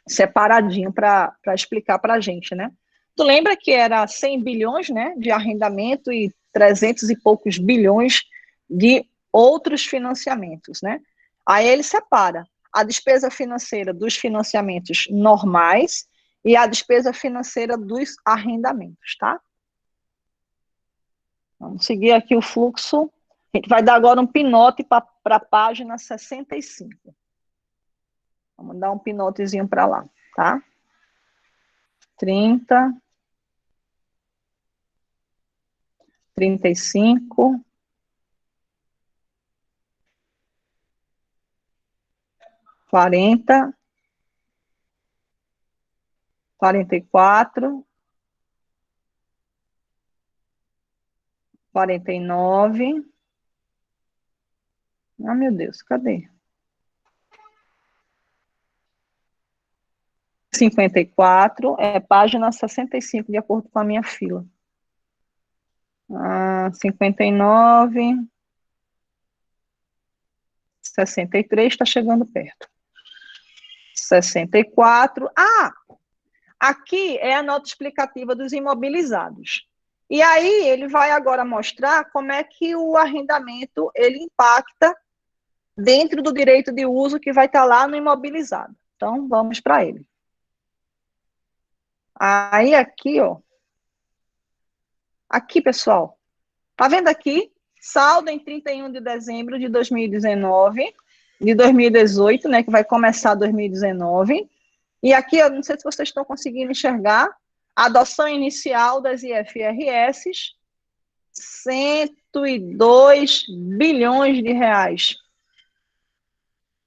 separadinho para explicar para a gente, né? Tu lembra que era 100 bilhões, né, de arrendamento e 300 e poucos bilhões de outros financiamentos, né? Aí ele separa a despesa financeira dos financiamentos normais e a despesa financeira dos arrendamentos, tá? Vamos seguir aqui o fluxo. A gente vai dar agora um pinote para a página 65. Vamos dar um pinotezinho para lá, tá? 30, 35, 40, 44, 49. Ah, meu Deus, cadê? 54, página 65, de acordo com a minha fila. 59, 63, está chegando perto. 64. Aqui é a nota explicativa dos imobilizados. E aí ele vai agora mostrar como é que o arrendamento ele impacta dentro do direito de uso que vai estar lá no imobilizado. Então, vamos para ele. Aí aqui, ó. Aqui, pessoal. Tá vendo aqui? Saldo em 31 de dezembro de 2019, de 2018, né, que vai começar 2019. E aqui, eu não sei se vocês estão conseguindo enxergar, a adoção inicial das IFRS, 102 bilhões de reais.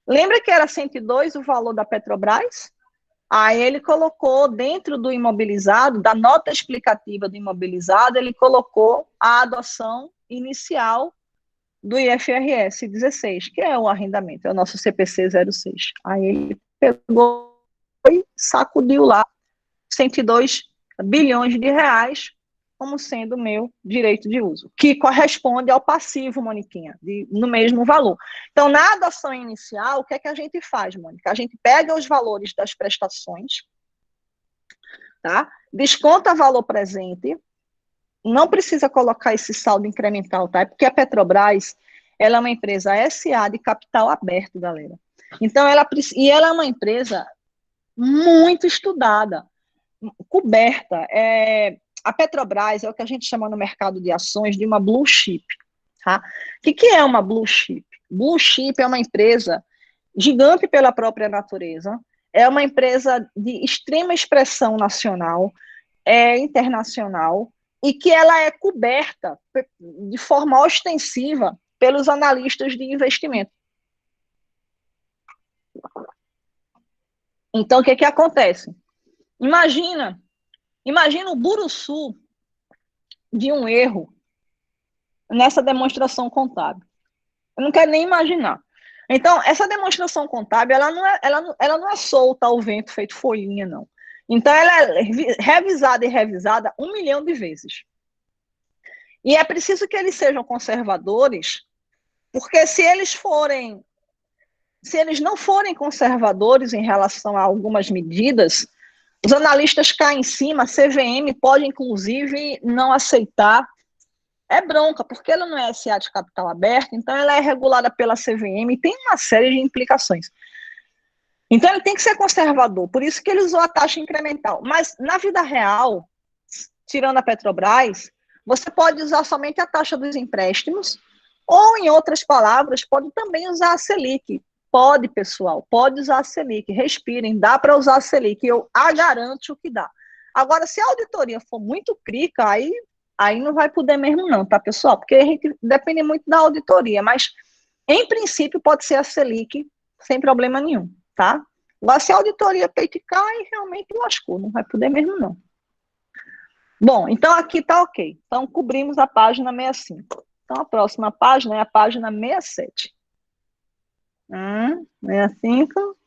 Lembra que era 102 o valor da Petrobras? Aí ele colocou dentro do imobilizado, da nota explicativa do imobilizado, ele colocou a adoção inicial do IFRS 16, que é o arrendamento, é o nosso CPC 06. Aí ele pegou e sacudiu lá 102 bilhões de reais como sendo meu direito de uso, que corresponde ao passivo, Moniquinha, no mesmo valor. Então, na adoção inicial, o que é que a gente faz, Mônica? A gente pega os valores das prestações, tá? Desconta valor presente, não precisa colocar esse saldo incremental, tá? Porque a Petrobras, ela é uma empresa SA de capital aberto, galera. Então, ela é uma empresa muito estudada, coberta. A Petrobras é o que a gente chama no mercado de ações de uma blue chip. Tá? O que é uma blue chip? Blue chip é uma empresa gigante pela própria natureza, é uma empresa de extrema expressão nacional, internacional, e que ela é coberta de forma ostensiva pelos analistas de investimento. Então, o que acontece? Imagina o buruçu de um erro nessa demonstração contábil. Eu não quero nem imaginar. Então, essa demonstração contábil, ela não é solta ao vento feito folhinha, não. Então, ela é revisada e revisada 1 milhão de vezes. E é preciso que eles sejam conservadores, porque se eles não forem conservadores em relação a algumas medidas, os analistas caem em cima, a CVM pode, inclusive, não aceitar. É bronca, porque ela não é SA de capital aberto, então ela é regulada pela CVM e tem uma série de implicações. Então ele tem que ser conservador, por isso que ele usou a taxa incremental. Mas na vida real, tirando a Petrobras, você pode usar somente a taxa dos empréstimos, ou, em outras palavras, pode também usar a Selic. Pode, pessoal, pode usar a Selic, respirem, dá para usar a Selic, eu a garanto que dá. Agora, se a auditoria for muito crica, aí não vai poder mesmo não, tá, pessoal? Porque a gente depende muito da auditoria, mas, em princípio, pode ser a Selic sem problema nenhum, tá? Agora, se a auditoria peiticar, aí realmente lascou, não vai poder mesmo não. Bom, então aqui tá ok. Então, cobrimos a página 65. Então, a próxima página é a página 67. 65,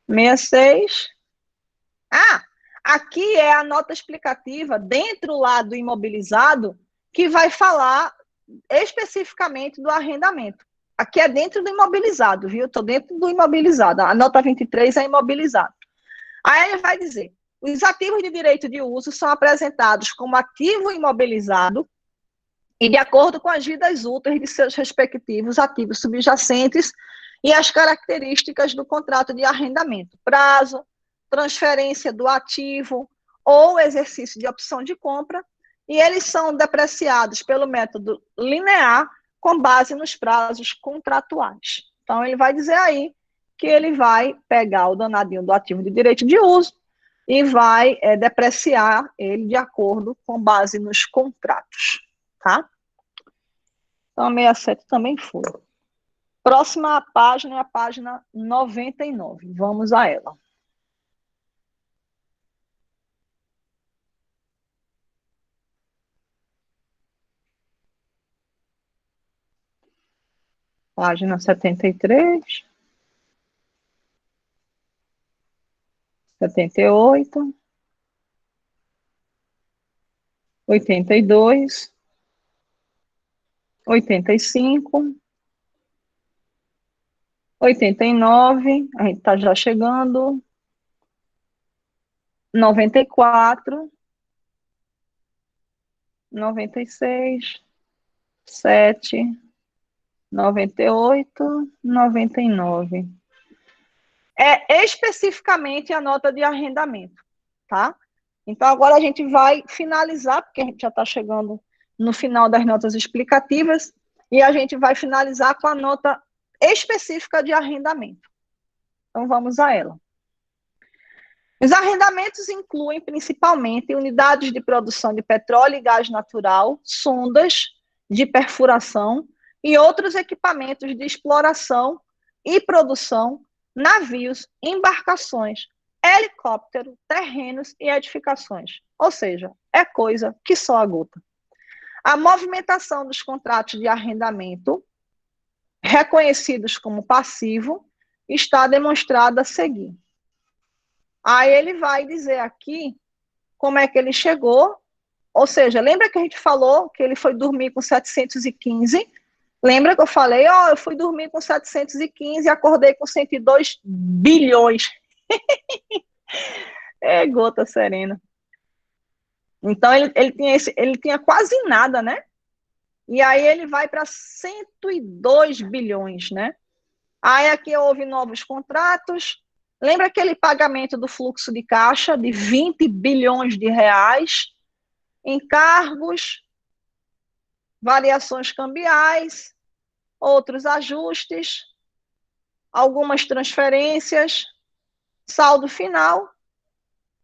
66. Ah, aqui é a nota explicativa dentro lá do imobilizado que vai falar especificamente do arrendamento. Aqui é dentro do imobilizado, viu? Estou dentro do imobilizado. A nota 23 é imobilizado. Aí ele vai dizer: os ativos de direito de uso são apresentados como ativo imobilizado e de acordo com as vidas úteis de seus respectivos ativos subjacentes e as características do contrato de arrendamento, prazo, transferência do ativo ou exercício de opção de compra, e eles são depreciados pelo método linear com base nos prazos contratuais. Então, ele vai dizer aí que ele vai pegar o danadinho do ativo de direito de uso e vai depreciar ele de acordo com base nos contratos, tá? Então, a 67 também foi. Próxima página é a página 99. Vamos a ela. Página 73. 78. 82. 85. 89. A gente está já chegando. 94. 96. 7. 98, 99. É especificamente a nota de arrendamento, tá? Então, agora a gente vai finalizar, porque a gente já está chegando no final das notas explicativas, e a gente vai finalizar com a nota específica de arrendamento. Então, vamos a ela. Os arrendamentos incluem, principalmente, unidades de produção de petróleo e gás natural, sondas de perfuração, e outros equipamentos de exploração e produção, navios, embarcações, helicóptero, terrenos e edificações. Ou seja, é coisa que só a gota. A movimentação dos contratos de arrendamento, reconhecidos como passivo, está demonstrada a seguir. Aí ele vai dizer aqui como é que ele chegou, ou seja, lembra que a gente falou que ele foi dormir com 715? Lembra que eu falei, eu fui dormir com 715 e acordei com 102 bilhões. É gota serena. Então, ele tinha quase nada, né? E aí ele vai para 102 bilhões, né? Aí aqui houve novos contratos. Lembra aquele pagamento do fluxo de caixa de 20 bilhões de reais? Encargos, variações cambiais, outros ajustes, algumas transferências, saldo final,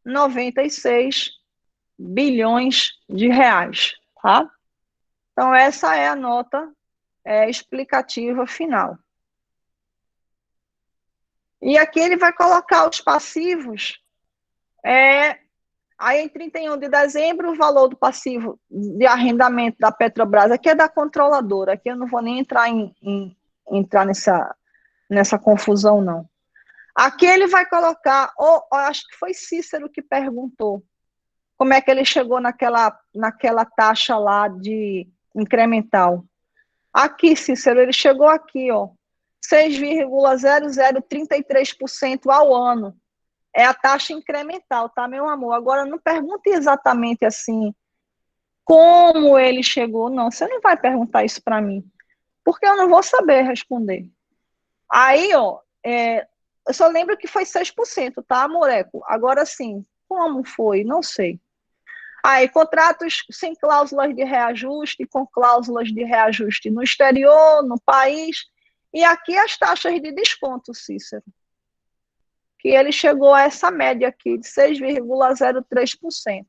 96 bilhões de reais, tá? Então, essa é a nota explicativa final. E aqui ele vai colocar os passivos. Aí, em 31 de dezembro, o valor do passivo de arrendamento da Petrobras, aqui é da controladora, aqui eu não vou nem entrar nessa confusão, não. Aqui ele vai colocar, acho que foi Cícero que perguntou, como é que ele chegou naquela taxa lá de incremental. Aqui, Cícero, ele chegou aqui, 6,0033% ao ano. É a taxa incremental, tá, meu amor? Agora, não pergunte exatamente assim, como ele chegou, não. Você não vai perguntar isso para mim, porque eu não vou saber responder. Aí, eu só lembro que foi 6%, tá, Moreco? Agora, sim, como foi? Não sei. Aí, contratos sem cláusulas de reajuste, com cláusulas de reajuste no exterior, no país, E aqui as taxas de desconto, Cícero, que ele chegou a essa média aqui de 6,03%.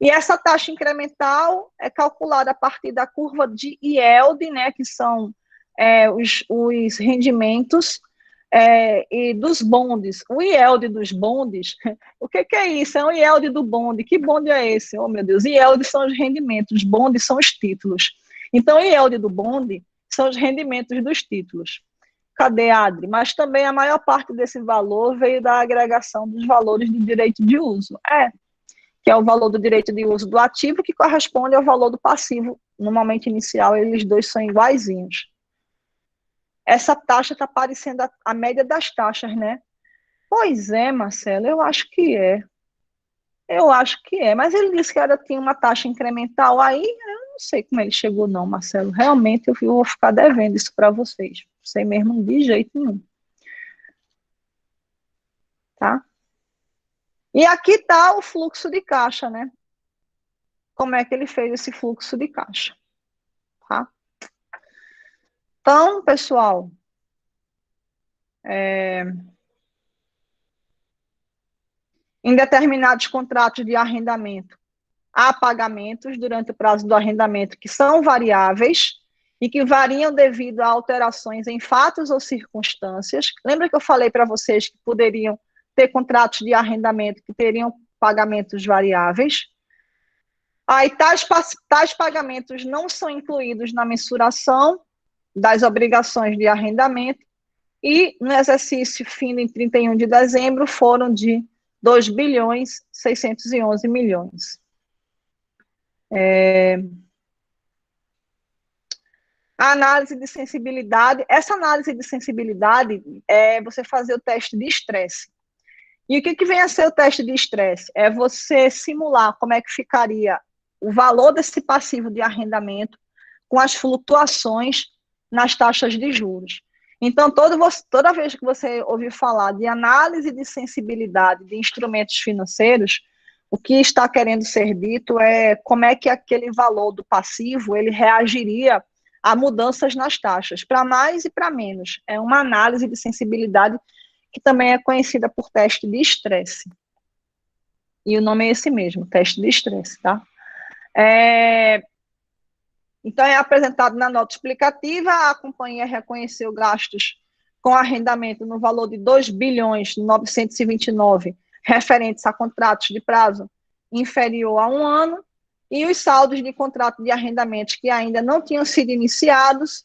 E essa taxa incremental é calculada a partir da curva de yield, né, que são os rendimentos e dos bondes. O yield dos bondes, o que é isso? É o yield do bonde. Que bonde é esse? Oh, meu Deus, yield são os rendimentos, os bondes são os títulos. Então, o yield do bonde são os rendimentos dos títulos. Cadê, Adri? Mas também a maior parte desse valor veio da agregação dos valores de direito de uso. Que é o valor do direito de uso do ativo, que corresponde ao valor do passivo. No momento inicial, eles dois são iguaizinhos. Essa taxa está parecendo a média das taxas, né? Pois é, Marcelo, eu acho que é. Eu acho que é. Mas ele disse que tinha uma taxa incremental aí, eu não sei como ele chegou, não, Marcelo. Realmente eu vou ficar devendo isso para vocês. Não sei mesmo de jeito nenhum. Tá? E aqui está o fluxo de caixa, né? Como é que ele fez esse fluxo de caixa, tá? Então, pessoal, em determinados contratos de arrendamento, há pagamentos durante o prazo do arrendamento que são variáveis e que variam devido a alterações em fatos ou circunstâncias. Lembra que eu falei para vocês que poderiam ter contratos de arrendamento que teriam pagamentos variáveis? Aí, tais pagamentos não são incluídos na mensuração das obrigações de arrendamento e, no exercício fim em 31 de dezembro, foram de 2 bilhões 611 milhões. A análise de sensibilidade, essa análise de sensibilidade é você fazer o teste de estresse. E o que vem a ser o teste de estresse? É você simular como é que ficaria o valor desse passivo de arrendamento com as flutuações nas taxas de juros. Então, toda vez que você ouvir falar de análise de sensibilidade de instrumentos financeiros, o que está querendo ser dito é como é que aquele valor do passivo ele reagiria a mudanças nas taxas, para mais e para menos. É uma análise de sensibilidade que também é conhecida por teste de estresse. E o nome é esse mesmo, teste de estresse, tá? Então, é apresentado na nota explicativa, a companhia reconheceu gastos com arrendamento no valor de 2 bilhões 929, referentes a contratos de prazo inferior a 1 ano, e os saldos de contrato de arrendamentos que ainda não tinham sido iniciados,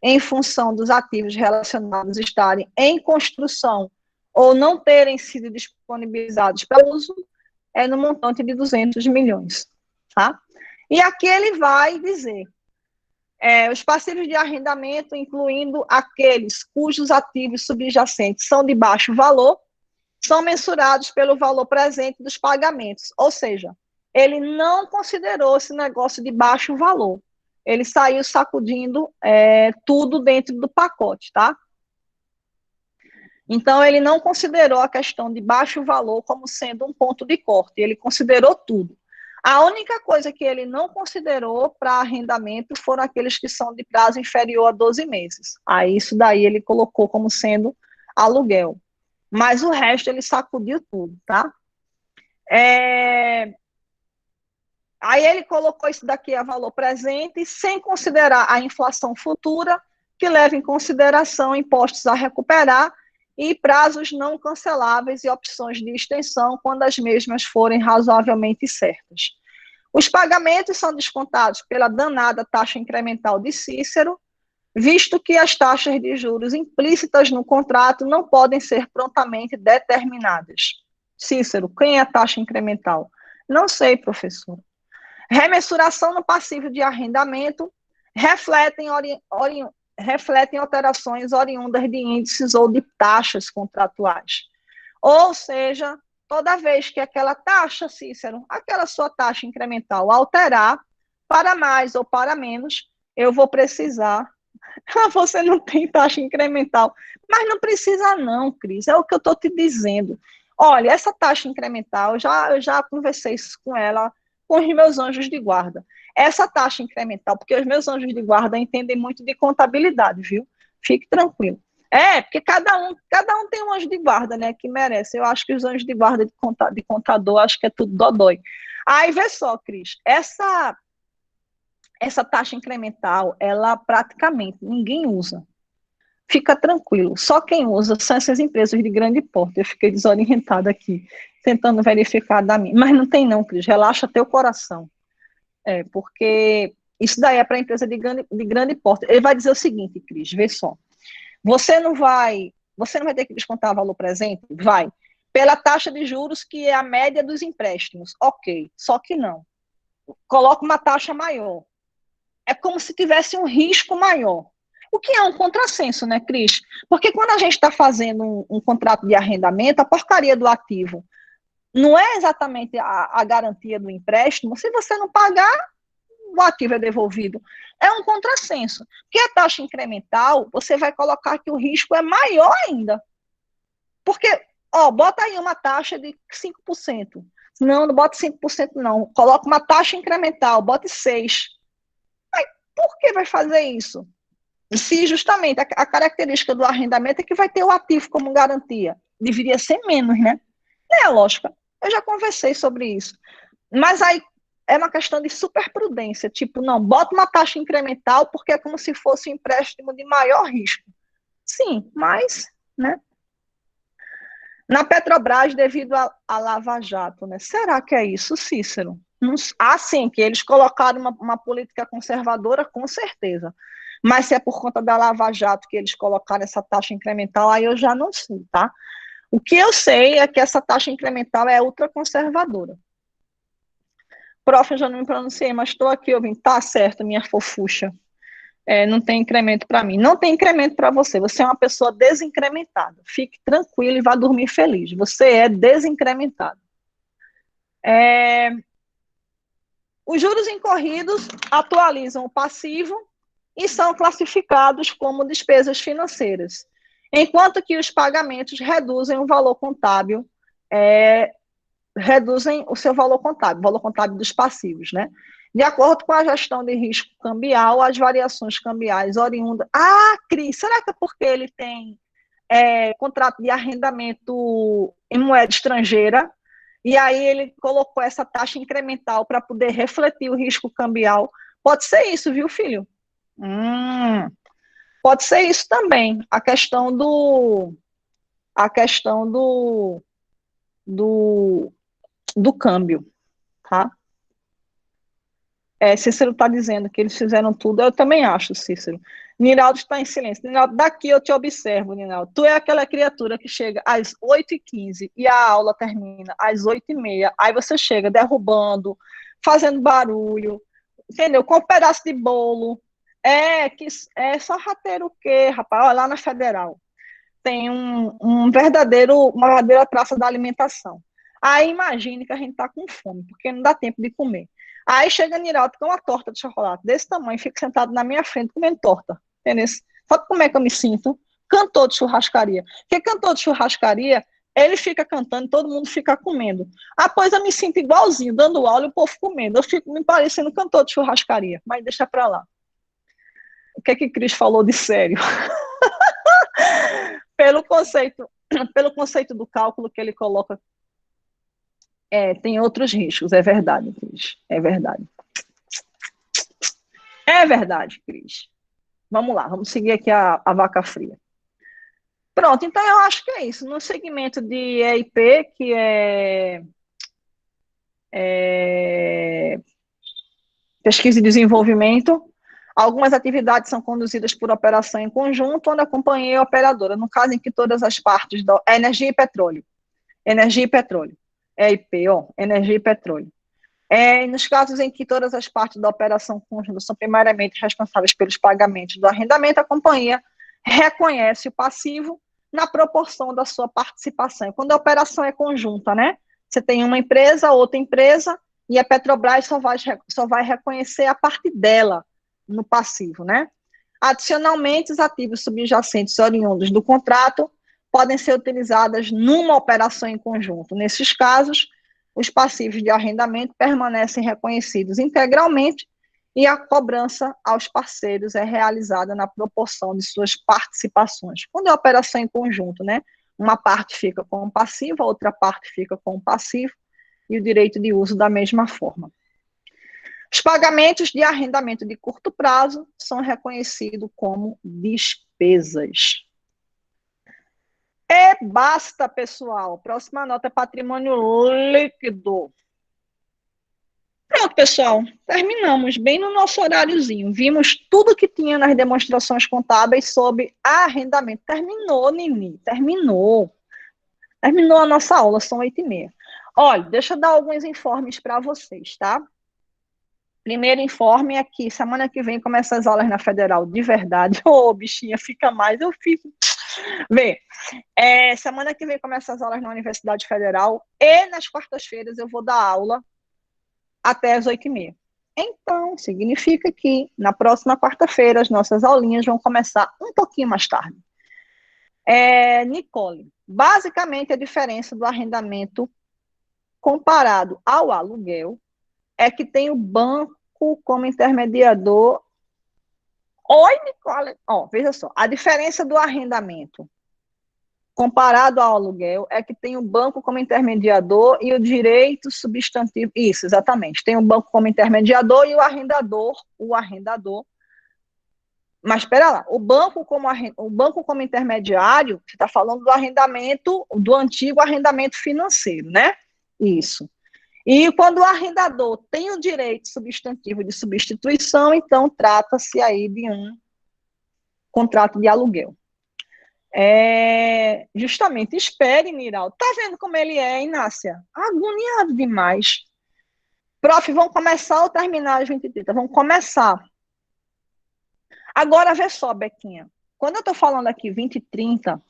em função dos ativos relacionados estarem em construção ou não terem sido disponibilizados para uso, é no montante de 200 milhões. Tá? E aqui ele vai dizer os passivos de arrendamento, incluindo aqueles cujos ativos subjacentes são de baixo valor, são mensurados pelo valor presente dos pagamentos. Ou seja, ele não considerou esse negócio de baixo valor. Ele saiu sacudindo tudo dentro do pacote, tá? Então, ele não considerou a questão de baixo valor como sendo um ponto de corte, ele considerou tudo. A única coisa que ele não considerou para arrendamento foram aqueles que são de prazo inferior a 12 meses. Aí, isso daí ele colocou como sendo aluguel. Mas o resto ele sacudiu tudo, tá? Aí ele colocou isso daqui a valor presente, sem considerar a inflação futura, que leva em consideração impostos a recuperar e prazos não canceláveis e opções de extensão quando as mesmas forem razoavelmente certas. Os pagamentos são descontados pela danada taxa incremental de Cícero, visto que as taxas de juros implícitas no contrato não podem ser prontamente determinadas. Cícero, quem é a taxa incremental? Não sei, professor. Remensuração no passivo de arrendamento refletem alterações oriundas de índices ou de taxas contratuais. Ou seja, toda vez que aquela taxa, Cícero, aquela sua taxa incremental alterar para mais ou para menos, eu vou precisar. Você não tem taxa incremental. Mas não precisa não, Cris, é o que eu estou te dizendo. Olha, essa taxa incremental, eu já conversei isso com ela, com os meus anjos de guarda. Essa taxa incremental, porque os meus anjos de guarda entendem muito de contabilidade, viu? Fique tranquilo. Porque cada um tem um anjo de guarda, né, que merece. Eu acho que os anjos de guarda de contador, acho que é tudo dodói. Aí, vê só, Cris, essa taxa incremental, ela praticamente ninguém usa. Fica tranquilo. Só quem usa são essas empresas de grande porte. Eu fiquei desorientada aqui, tentando verificar da minha. Mas não tem não, Cris. Relaxa teu coração. Porque isso daí é para empresa de grande porte. Ele vai dizer o seguinte, Cris, vê só. Você não vai ter que descontar valor presente? Vai. Pela taxa de juros, que é a média dos empréstimos. Ok. Só que não. Coloca uma taxa maior. É como se tivesse um risco maior. O que é um contrassenso, né, Cris? Porque quando a gente está fazendo um contrato de arrendamento, a porcaria do ativo não é exatamente a garantia do empréstimo. Se você não pagar, o ativo é devolvido. É um contrassenso. Porque a taxa incremental, você vai colocar que o risco é maior ainda. Porque, bota aí uma taxa de 5%. Não bota 5% não. Coloca uma taxa incremental, bote 6%. Mas por que vai fazer isso? Se justamente a característica do arrendamento é que vai ter o ativo como garantia. Deveria ser menos, né? É a lógica. Eu já conversei sobre isso. Mas aí é uma questão de superprudência. Tipo, não, bota uma taxa incremental porque é como se fosse um empréstimo de maior risco. Sim, mas, né? Na Petrobras, devido à Lava Jato, né? Será que é isso, Cícero? Sim, que eles colocaram uma política conservadora, com certeza. Mas se é por conta da Lava Jato que eles colocaram essa taxa incremental, aí eu já não sei, tá? O que eu sei é que essa taxa incremental é ultraconservadora. Prof, eu já não me pronunciei, mas estou aqui ouvindo. Tá certo, minha fofucha. Não tem incremento para mim. Não tem incremento para você. Você é uma pessoa desincrementada. Fique tranquilo e vá dormir feliz. Você é desincrementado. Os juros incorridos atualizam o passivo e são classificados como despesas financeiras, enquanto que os pagamentos reduzem o valor contábil, reduzem o seu valor contábil dos passivos, né? De acordo com a gestão de risco cambial, as variações cambiais oriundas... Cris, será que é porque ele tem contrato de arrendamento em moeda estrangeira, e aí ele colocou essa taxa incremental para poder refletir o risco cambial? Pode ser isso, viu, filho? Pode ser isso também. A questão do câmbio, tá? Cícero está dizendo que eles fizeram tudo, eu também acho, Cícero. Niraldo está em silêncio. Niraldo, daqui eu te observo, Niraldo. Tu é aquela criatura que chega às 8h15 e a aula termina às 8h30. Aí você chega derrubando, fazendo barulho, entendeu? Com um pedaço de bolo. É só rateiro o quê, rapaz? Olha, lá na Federal tem uma verdadeira praça da alimentação. Aí imagine que a gente está com fome, porque não dá tempo de comer. Aí chega Niraldo com uma torta de chocolate desse tamanho, fica sentado na minha frente comendo torta. Entendeu? Sabe como é que eu me sinto? Cantor de churrascaria. Porque cantor de churrascaria, ele fica cantando, todo mundo fica comendo. Pois eu me sinto igualzinho, dando aula e o povo comendo. Eu fico me parecendo cantor de churrascaria, mas deixa pra lá. O que é que Cris falou de sério? Pelo conceito do cálculo que ele coloca, tem outros riscos, é verdade, Cris. É verdade. É verdade, Cris. Vamos lá, vamos seguir aqui a vaca fria. Pronto, então eu acho que é isso. No segmento de EIP, que é pesquisa e desenvolvimento, algumas atividades são conduzidas por operação em conjunto, onde a companhia é a operadora, no caso em que todas as partes energia e petróleo. Energia e petróleo. EIP, energia e petróleo. Nos casos em que todas as partes da operação conjunta são primariamente responsáveis pelos pagamentos do arrendamento, a companhia reconhece o passivo na proporção da sua participação. Quando a operação é conjunta, né? Você tem uma empresa, outra empresa, e a Petrobras só vai reconhecer a parte dela no passivo, né? Adicionalmente, os ativos subjacentes oriundos do contrato podem ser utilizados numa operação em conjunto. Nesses casos, os passivos de arrendamento permanecem reconhecidos integralmente e a cobrança aos parceiros é realizada na proporção de suas participações. Quando é operação em conjunto, né? Uma parte fica com o passivo, a outra parte fica com o passivo, e o direito de uso da mesma forma. Os pagamentos de arrendamento de curto prazo são reconhecidos como despesas. E basta, pessoal. Próxima nota é patrimônio líquido. Pronto, pessoal. Terminamos bem no nosso horáriozinho. Vimos tudo que tinha nas demonstrações contábeis sobre arrendamento. Terminou, Nini. Terminou. Terminou a nossa aula, são 8h30. Olha, deixa eu dar alguns informes para vocês, tá? Primeiro informe é que semana que vem começa as aulas na Federal, de verdade. Ô, bichinha, fica mais, eu fico. Vê, semana que vem começa as aulas na Universidade Federal e nas quartas-feiras eu vou dar aula até as 8h30. Então, significa que na próxima quarta-feira as nossas aulinhas vão começar um pouquinho mais tarde. Nicole, basicamente a diferença do arrendamento comparado ao aluguel é que tem o banco como intermediador. Oi, Nicole. Veja só, a diferença do arrendamento comparado ao aluguel é que tem o banco como intermediador e o direito substantivo. Isso, exatamente. Tem o banco como intermediador e o arrendador. Mas espera lá, o banco como intermediário, você está falando do arrendamento, do antigo arrendamento financeiro, né? Isso. E quando o arrendador tem o direito substantivo de substituição, então trata-se aí de um contrato de aluguel. Justamente, espere, Niraldo. Tá vendo como ele é, Inácia? Agoniado demais. Prof, vão começar ou terminar às 20h30? Vão começar. Agora, vê só, Bequinha. Quando eu estou falando aqui 20h30,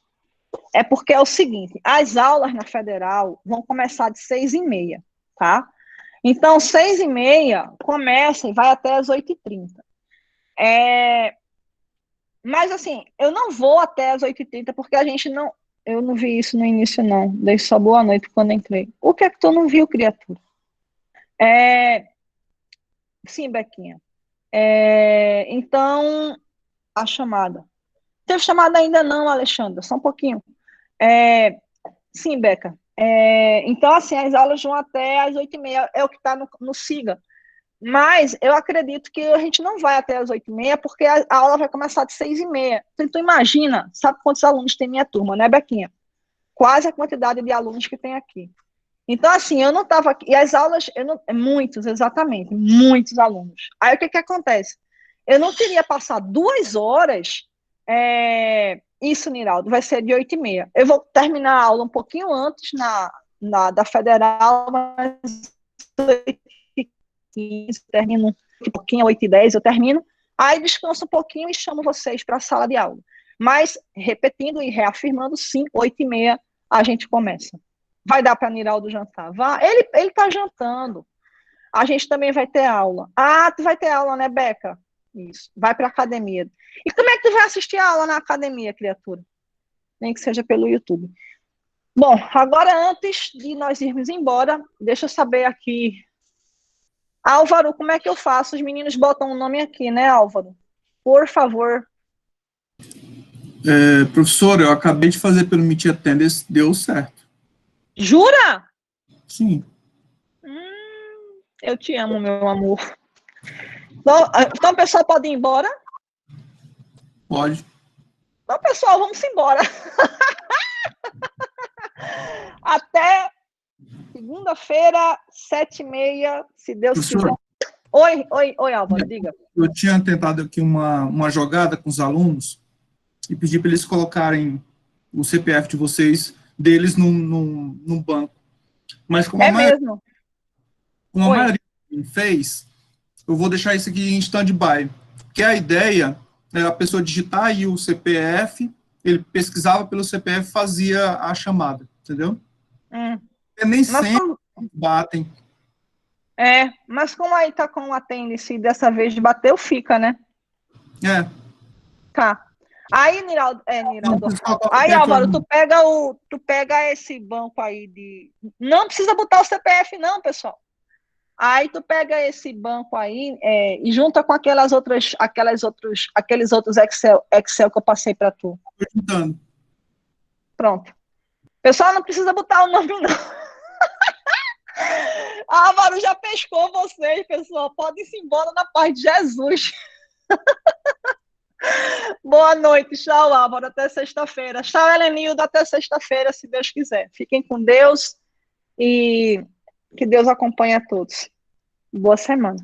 é porque é o seguinte, as aulas na Federal vão começar de 6h30, tá? Então, 6h30 começa e vai até as 8h30. Mas, assim, eu não vou até as 8h30, porque eu não vi isso no início, não. Dei só boa noite quando entrei. O que é que tu não viu, criatura? Sim, Bequinha. Então, a chamada. Teve chamada ainda não, Alexandra, só um pouquinho. Sim, Beca. Então, assim, as aulas vão até às 8h30, é o que está no SIGA. Mas eu acredito que a gente não vai até às 8h30, porque a aula vai começar de 6h30. Então, tu imagina, sabe quantos alunos tem minha turma, né, Bequinha? Quase a quantidade de alunos que tem aqui. Então, assim, eu não estava aqui. E as aulas, muitos, exatamente, muitos alunos. Aí, o que acontece? Eu não queria passar 2 horas. Isso, Niraldo, vai ser de 8h30. Eu vou terminar a aula um pouquinho antes da Federal, mas 8h15, termino um pouquinho, 8h10 eu termino. Aí descanso um pouquinho e chamo vocês para a sala de aula. Mas, repetindo e reafirmando, sim, 8h30 a gente começa. Vai dar para Niraldo jantar? Vai. Ele está jantando. A gente também vai ter aula. Ah, tu vai ter aula, né, Beca? Isso. Vai para a academia. E como é que tu vai assistir a aula na academia, criatura? Nem que seja pelo YouTube. Bom, agora antes de nós irmos embora, deixa eu saber aqui. Álvaro, como é que eu faço? Os meninos botam o nome aqui, né, Álvaro? Por favor. Professor, eu acabei de fazer pelo Meet Attendance, deu certo. Jura? Sim. Eu te amo, meu amor. Então, pessoal, pode ir embora? Pode. Então, pessoal, vamos embora. Até segunda-feira, 7h30, se Deus quiser. Oi, Álvaro, diga. Eu tinha tentado aqui uma jogada com os alunos e pedi para eles colocarem o CPF de vocês, deles num banco. Mas como a maioria fez, eu vou deixar isso aqui em stand-by. Porque a ideia é a pessoa digitar aí o CPF, ele pesquisava pelo CPF, fazia a chamada, entendeu? Nem sempre batem. Mas como aí tá com o Attendance e dessa vez bateu, fica, né? Tá. Aí, Niraldo, aí, Álvaro, tu pega esse banco aí de... Não precisa botar o CPF, não, pessoal. Aí tu pega esse banco aí e junta com aqueles outros Excel que eu passei para tu. Tô juntando. Pronto. Pessoal, não precisa botar o nome, não. A Álvaro já pescou vocês, pessoal. Podem ir embora na paz de Jesus. Boa noite. Tchau, Álvaro. Até sexta-feira. Tchau, Helenildo. Até sexta-feira, se Deus quiser. Fiquem com Deus e que Deus acompanhe a todos. Boa semana.